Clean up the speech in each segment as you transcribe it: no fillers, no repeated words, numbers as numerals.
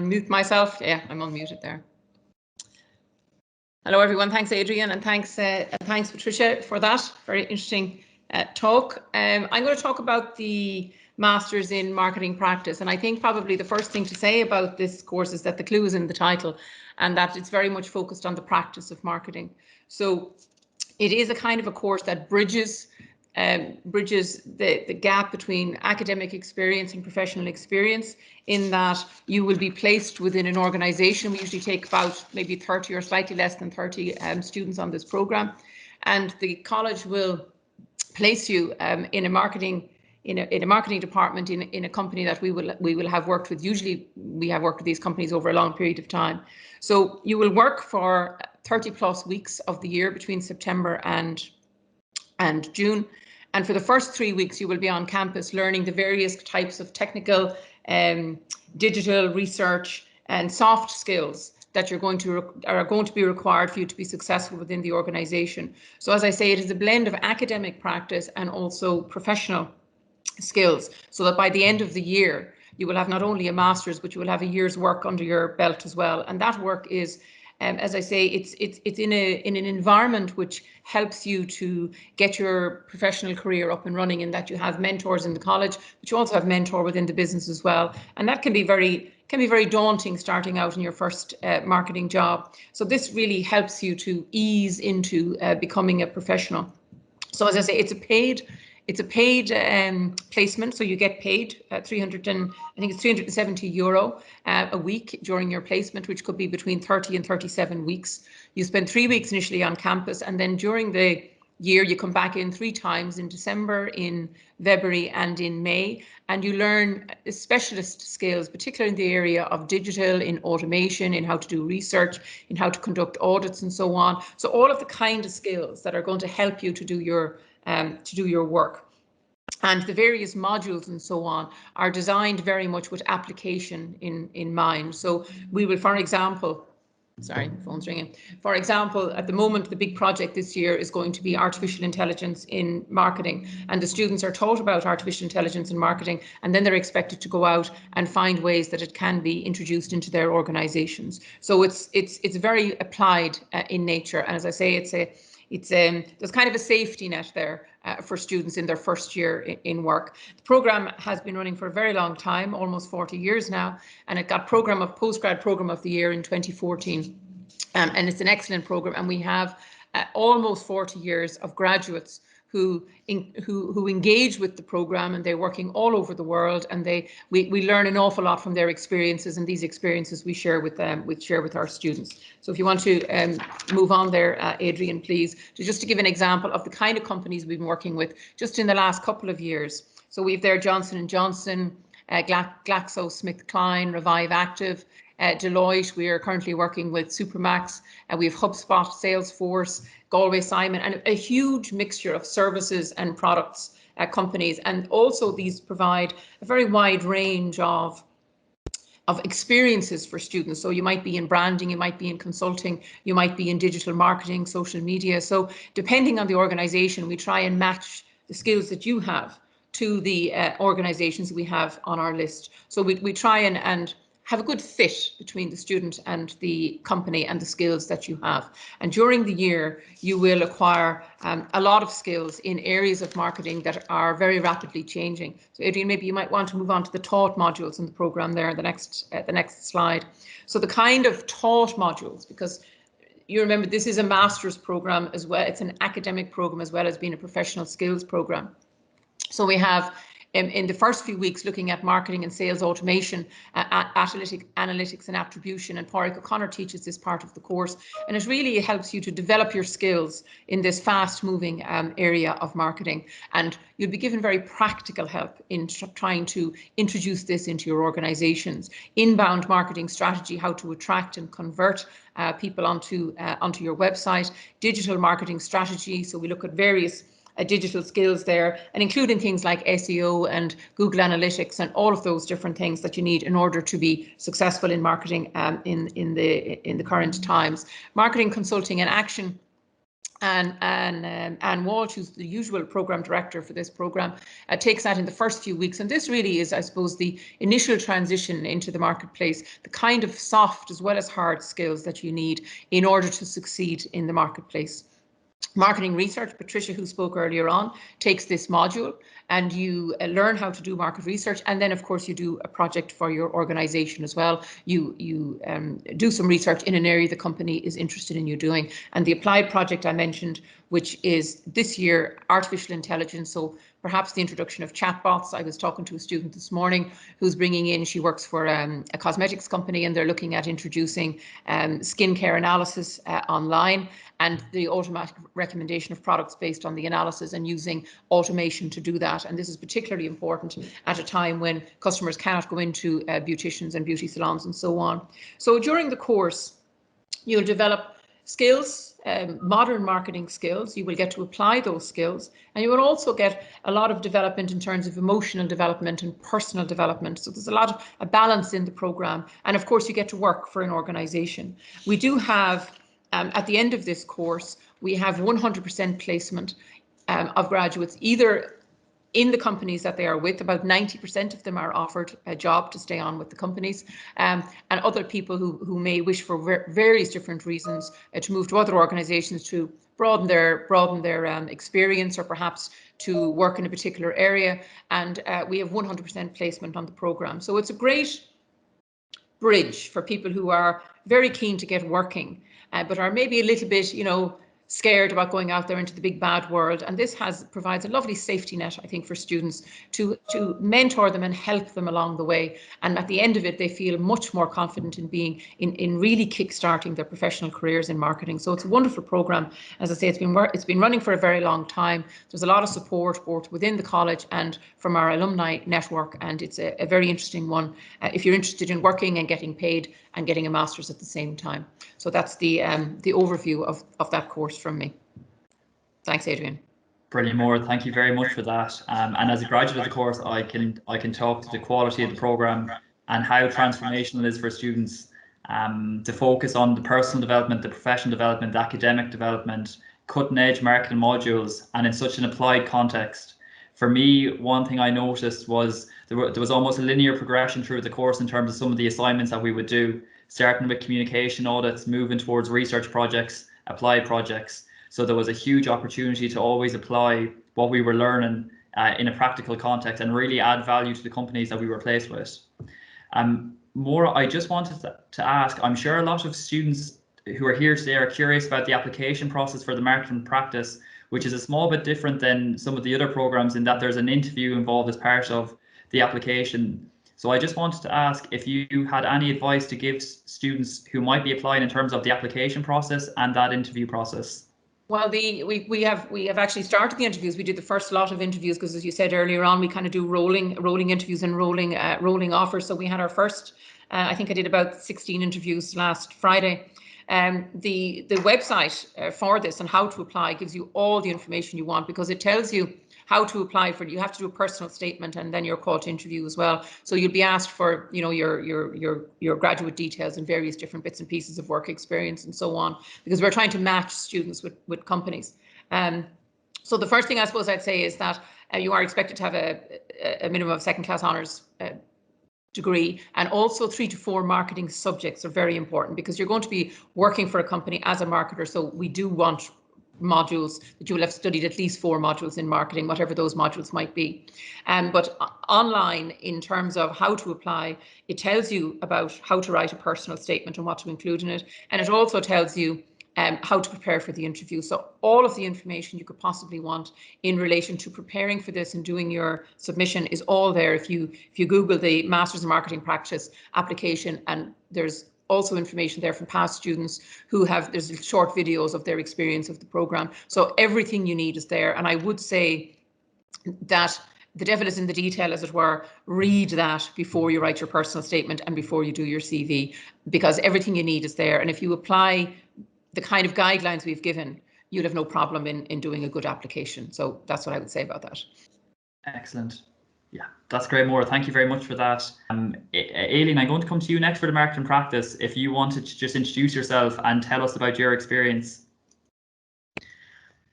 Mute myself. Yeah, I'm unmuted there. Hello, everyone. Thanks, Adrian, and thanks, Patricia, for that very interesting talk. I'm going to talk about the Masters in Marketing Practice, and I think probably the first thing to say about this course is that the clue is in the title, and that it's very much focused on the practice of marketing. So it is a kind of a course that bridges the gap between academic experience and professional experience, in that you will be placed within an organization. We usually take about maybe 30 or slightly less than 30 students on this program, and the college will place you in a marketing department in a company that we will have worked with. Usually we have worked with these companies over a long period of time. So you will work for 30 plus weeks of the year between September and June. And for the first 3 weeks, you will be on campus learning the various types of technical, digital research and soft skills that are going to be required for you to be successful within the organization. So as I say, it is a blend of academic practice and also professional skills, so that by the end of the year, you will have not only a master's, but you will have a year's work under your belt as well. And that work is, as I say, it's in an environment which helps you to get your professional career up and running, in that you have mentors in the college, but you also have mentor within the business as well. And that can be very daunting starting out in your first marketing job. So this really helps you to ease into becoming a professional. So as I say, it's a paid placement, so you get paid €370 a week during your placement, which could be between 30 and 37 weeks. You spend 3 weeks initially on campus, and then during the year you come back in 3 times, in December, in February and in May, and you learn specialist skills, particularly in the area of digital, in automation, in how to do research, in how to conduct audits and so on. So all of the kind of skills that are going to help you to do your work. And the various modules and so on are designed very much with application in mind. So we will, for example, sorry, phone's ringing. For example, at the moment, the big project this year is going to be artificial intelligence in marketing. And the students are taught about artificial intelligence in marketing, and then they're expected to go out and find ways that it can be introduced into their organizations. So it's very applied in nature. And as I say, there's kind of a safety net there for students in their first year in work. The program has been running for a very long time, almost 40 years now, and it got Postgrad Program of the Year in 2014. And it's an excellent program, and we have almost 40 years of graduates who engage with the program, and they're working all over the world, and we learn an awful lot from their experiences, and these experiences we share with our students. So if you want to move on there, Adrian, please, just to give an example of the kind of companies we've been working with just in the last couple of years. So we've there Johnson & Johnson, GlaxoSmithKline, Revive Active, Deloitte. We are currently working with Supermax. We have HubSpot, Salesforce, Galway Simon, and a huge mixture of services and products companies. And also these provide a very wide range of experiences for students. So you might be in branding, you might be in consulting, you might be in digital marketing, social media. So depending on the organization, we try and match the skills that you have to the organizations we have on our list. So we try and have a good fit between the student and the company and the skills that you have. And during the year, you will acquire a lot of skills in areas of marketing that are very rapidly changing. So Adrian, maybe you might want to move on to the taught modules in the program there, the next slide. So the kind of taught modules, because you remember this is a master's program as well, it's an academic program as well as being a professional skills program. So we have in the first few weeks looking at marketing and sales automation, analytics and attribution, and Pádraig O'Connor teaches this part of the course, and it really helps you to develop your skills in this fast moving area of marketing, and you'll be given very practical help in trying to introduce this into your organizations. Inbound marketing strategy, how to attract and convert people onto your website. Digital marketing strategy, so we look at various digital skills there, and including things like SEO and Google Analytics and all of those different things that you need in order to be successful in marketing in the current times. Marketing, consulting and action And Anne Walsh, who's the usual program director for this program, takes that in the first few weeks. And this really is, I suppose, the initial transition into the marketplace, the kind of soft as well as hard skills that you need in order to succeed in the marketplace. Marketing research, Patricia, who spoke earlier on, takes this module, and you learn how to do market research, and then of course you do a project for your organization as well. You do some research in an area the company is interested in you doing. And the applied project I mentioned, which is this year artificial intelligence, so perhaps the introduction of chatbots. I was talking to a student this morning who's bringing in, she works for a cosmetics company, and they're looking at introducing skincare analysis online, and the automatic recommendation of products based on the analysis, and using automation to do that. And this is particularly important at a time when customers cannot go into beauticians and beauty salons and so on. So during the course, you'll develop skills, modern marketing skills. You will get to apply those skills, and you will also get a lot of development in terms of emotional development and personal development. So there's a balance in the program, and of course you get to work for an organization. We do have, at the end of this course, we have 100% placement of graduates, either in the companies that they are with. About 90% of them are offered a job to stay on with the companies, and other people who may wish for various different reasons to move to other organizations to broaden their experience, or perhaps to work in a particular area. And we have 100% placement on the program. So it's a great bridge for people who are very keen to get working, but are maybe a little bit, scared about going out there into the big bad world. And this provides a lovely safety net, I think, for students to mentor them and help them along the way. And at the end of it, they feel much more confident in being in really kickstarting their professional careers in marketing. So it's a wonderful program. As I say, it's been running for a very long time. There's a lot of support both within the college and from our alumni network, and it's a very interesting one if you're interested in working and getting paid and getting a master's at the same time. So that's the overview of that course from me. Thanks, Adrian. Brilliant, Maura. Thank you very much for that. And as a graduate of the course, I can talk to the quality of the program and how transformational it is for students to focus on the personal development, the professional development, the academic development, cutting-edge marketing modules, and in such an applied context. For me, one thing I noticed was there was almost a linear progression through the course in terms of some of the assignments that we would do, starting with communication audits, moving towards research projects, applied projects. So there was a huge opportunity to always apply what we were learning in a practical context and really add value to the companies that we were placed with. Maura, I just wanted to ask, I'm sure a lot of students who are here today are curious about the application process for the marketing practice, which is a small bit different than some of the other programs in that there's an interview involved as part of the application. So I just wanted to ask if you had any advice to give students who might be applying in terms of the application process and that interview process. Well, we have actually started the interviews. We did the first lot of interviews because, as you said earlier on, we kind of do rolling interviews and rolling offers. So we had our first, I think I did about 16 interviews last Friday. The website for this and how to apply gives you all the information you want, because it tells you how to apply for it. You have to do a personal statement, and then you're called to interview as well. So you'll be asked for, your graduate details and various different bits and pieces of work experience and so on, because we're trying to match students with companies. So the first thing I suppose I'd say is that you are expected to have a minimum of second-class honours degree, and also 3 to 4 marketing subjects are very important, because you're going to be working for a company as a marketer. So we do want modules that you will have studied at least 4 modules in marketing, whatever those modules might be. But online, in terms of how to apply, it tells you about how to write a personal statement and what to include in it, and it also tells you how to prepare for the interview. So all of the information you could possibly want in relation to preparing for this and doing your submission is all there. If you Google the Masters in Marketing Practice application, and there's also information there from past students there's short videos of their experience of the program. So everything you need is there. And I would say that the devil is in the detail, as it were. Read that before you write your personal statement and before you do your CV, because everything you need is there. And if you apply the kind of guidelines we've given, you'll have no problem in doing a good application. So that's what I would say about that. Excellent. Yeah, that's great, Maura. Thank you very much for that. Aileen, I'm going to come to you next for the marketing practice. If you wanted to just introduce yourself and tell us about your experience.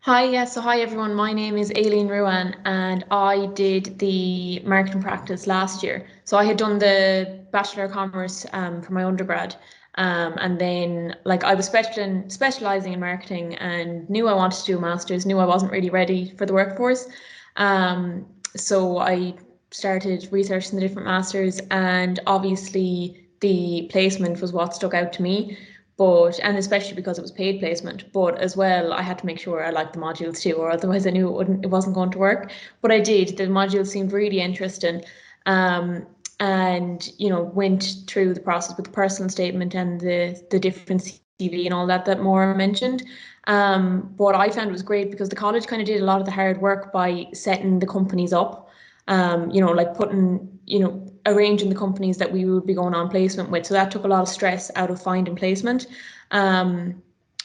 Hi, yes, so hi everyone. My name is Aileen Ruan, and I did the marketing practice last year. So I had done the Bachelor of Commerce for my undergrad, and then like I was specializing in marketing and knew I wanted to do a master's. Knew I wasn't really ready for the workforce, so I started researching the different masters, and obviously the placement was what stuck out to me. And especially because it was paid placement, but as well, I had to make sure I liked the modules too, or otherwise I knew it wasn't going to work. But I did. The modules seemed really interesting, and went through the process with the personal statement and the different CV and all that Maura mentioned. What I found was great because the college kind of did a lot of the hard work by setting the companies up. Like putting, arranging the companies that we would be going on placement with. So that took a lot of stress out of finding placement. I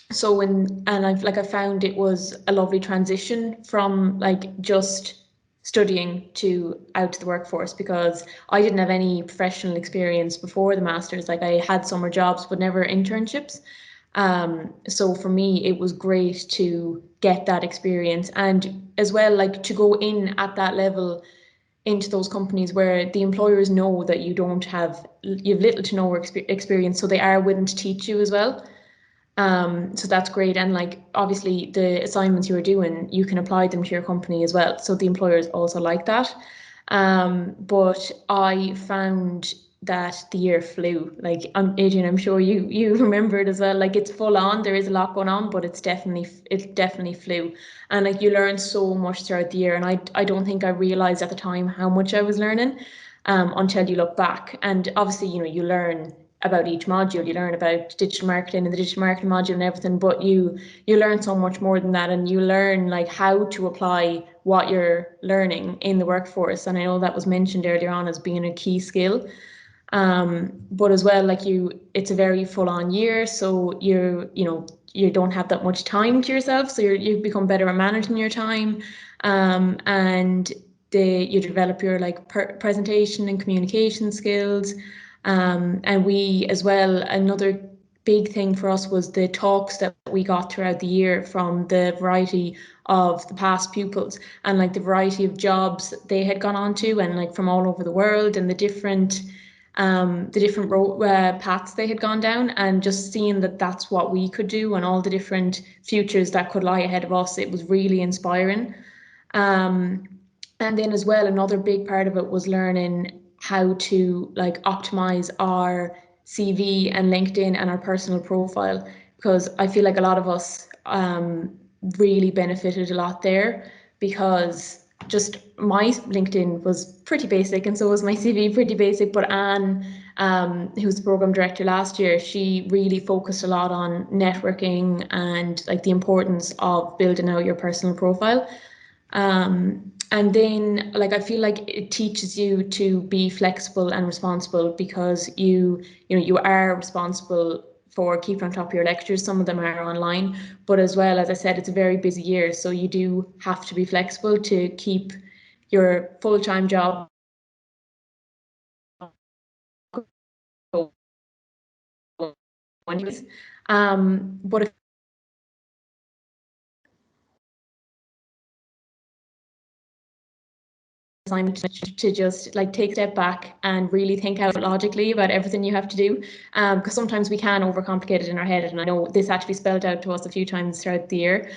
found it was a lovely transition from like just studying to out to the workforce, because I didn't have any professional experience before the masters. Like I had summer jobs but never internships. So for me, it was great to get that experience, and as well, like to go in at that level into those companies where the employers know that you've little to no experience, so they are willing to teach you as well. So that's great. And like obviously the assignments you are doing, you can apply them to your company as well. So the employers also like that. But I found that the year flew. Like Adrian, I'm sure you remember it as well. Like it's full on. There is a lot going on, but it definitely flew. And like you learn so much throughout the year. And I don't think I realized at the time how much I was learning, until you look back. And obviously, you learn about each module. You learn about digital marketing and the digital marketing module and everything, but you learn so much more than that, and you learn like how to apply what you're learning in the workforce. And I know that was mentioned earlier on as being a key skill. But as well, like it's a very full-on year, so you don't have that much time to yourself, so you become better at managing your time, and you develop your like presentation and communication skills. And we as well, another big thing for us was the talks that we got throughout the year from the variety of the past pupils, and like the variety of jobs they had gone on to, and like from all over the world, and the different paths they had gone down, and just seeing that that's what we could do and all the different futures that could lie ahead of us. It was really inspiring. And then as well, another big part of it was learning how to like optimize our CV and LinkedIn and our personal profile, because I feel like a lot of us really benefited a lot there, because just my LinkedIn was pretty basic and so was my CV pretty basic. But Anne, who was the program director last year, she really focused a lot on networking and like the importance of building out your personal profile. And then like I feel like it teaches you to be flexible and responsible, because you are responsible for keeping on top of your lectures. Some of them are online, but as well, as I said, it's a very busy year, so you do have to be flexible to keep your full-time job going. But if assignment to just like take a step back and really think out logically about everything you have to do, because sometimes we can overcomplicate it in our head, and I know this actually spelled out to us a few times throughout the year,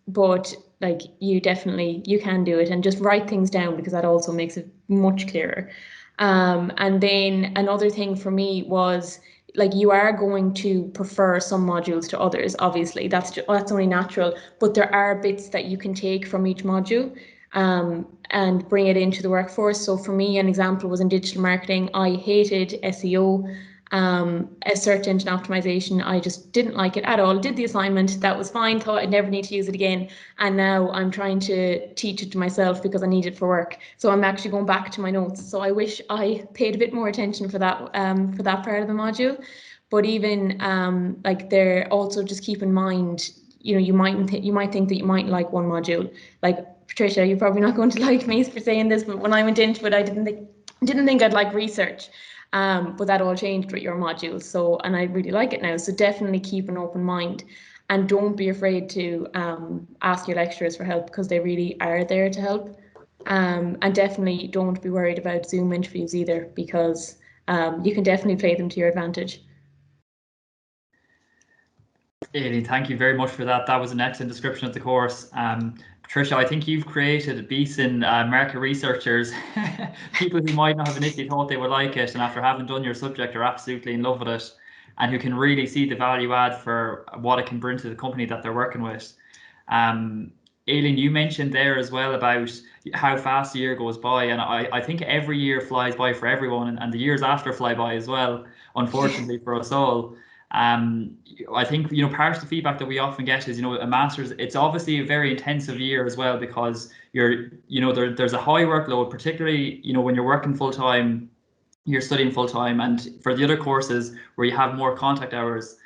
but like you can do it, and just write things down, because that also makes it much clearer. And then another thing for me was, like, you are going to prefer some modules to others, obviously that's only natural, but there are bits that you can take from each module, and bring it into the workforce. So for me, an example was in digital marketing. I hated SEO, a search engine optimization. I just didn't like it at all. Did the assignment, that was fine, thought I'd never need to use it again. And now I'm trying to teach it to myself because I need it for work. So I'm actually going back to my notes. So I wish I paid a bit more attention for that part of the module. But even like, they're also, just keep in mind, you might think that you might like one module. Like, Patricia, you're probably not going to like me for saying this, but when I went into it, I didn't think I'd like research. But that all changed with your modules. So, and I really like it now. So definitely keep an open mind. and don't be afraid to ask your lecturers for help, because they really are there to help. And definitely don't be worried about Zoom interviews either, because you can definitely play them to your advantage. Aileen, thank you very much for that. That was an excellent description of the course. Patricia, I think you've created decent market researchers, people who might not have initially thought they would like it, and after having done your subject are absolutely in love with it, and who can really see the value add for what it can bring to the company that they're working with. Aileen, you mentioned there as well about how fast the year goes by, and I think every year flies by for everyone, and the years after fly by as well, unfortunately for us all. I think, part of the feedback that we often get is, a master's, it's obviously a very intensive year as well, because there's a high workload, particularly, when you're working full time, you're studying full time, and for the other courses where you have more contact hours.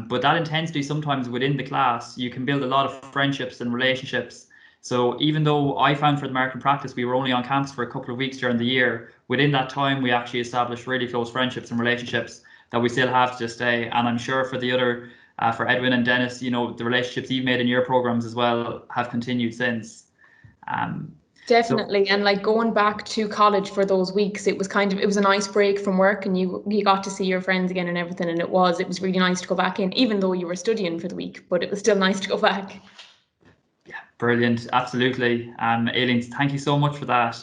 But that intensity sometimes within the class, you can build a lot of friendships and relationships. So even though I found for the American practice, we were only on campus for a couple of weeks during the year, within that time, we actually established really close friendships and relationships that we still have to this day. And I'm sure for the other, for Edwin and Dennis, the relationships you've made in your programs as well have continued since. Definitely. And like going back to college for those weeks, it was a nice break from work, and you got to see your friends again and everything. And it was really nice to go back in, even though you were studying for the week, but it was still nice to go back. Yeah, brilliant. Absolutely. Aileen, thank you so much for that.